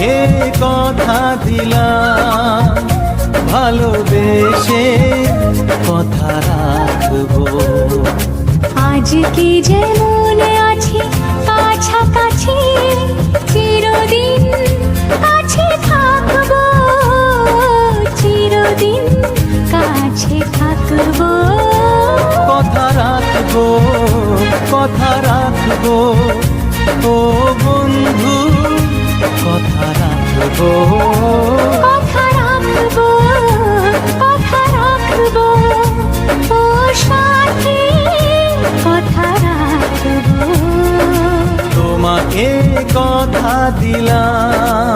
তোমাকে কথা দিলাম, ভালোবেসে কথা রাখবো। আজকে যেমন আছি কাছাকাছি, চিরদিন কাছে থাকবো, চিরদিন কাছে থাকবো। কথা রাখবো, কথা রাখবো, ও বন্ধু কথা রাখবো। কথা রাখবো, কথা রাখবো, ও সাথী কথা রাখবো। তোমাকে কথা দিলাম।